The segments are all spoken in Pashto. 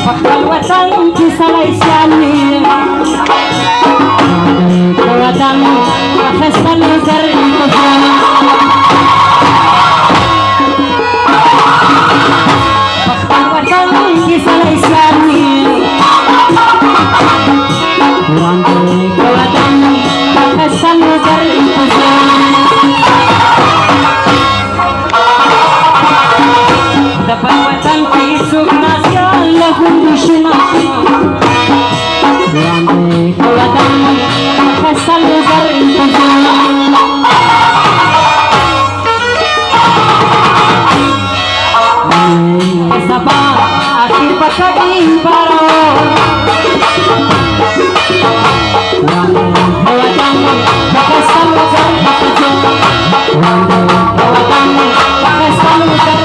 فخر الوطن کی سړی سیالي د وطن ښایسته نظر فخر الوطن کی سړی سیالي وړاندې د وطن ښایسته نظر د بل وطن کې څوک نازیان له غوندو شناسي وړاندې د وطن ښایسته نظر سبا اخر به کډې بارو وړاندې د وطن ښایسته نظر وړاندې د وطن ښایسته نظر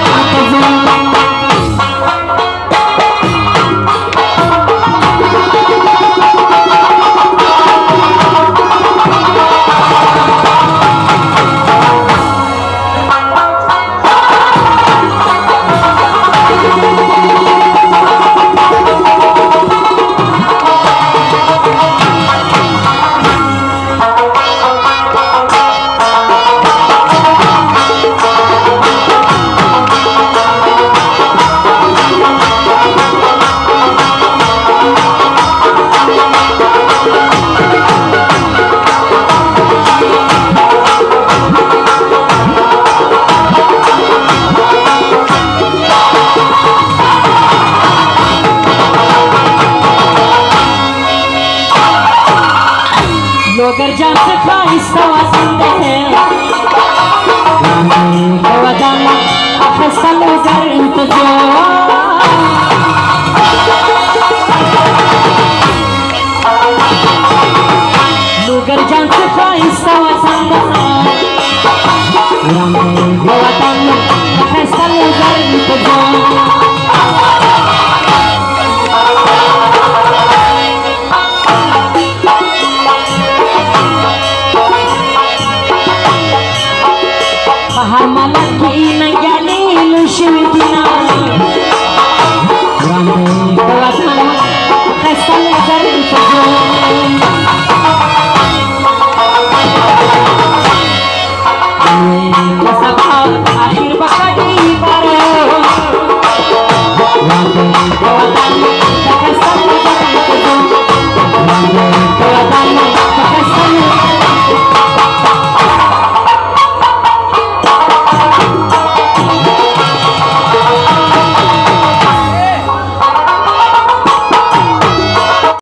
Logar jam se khaista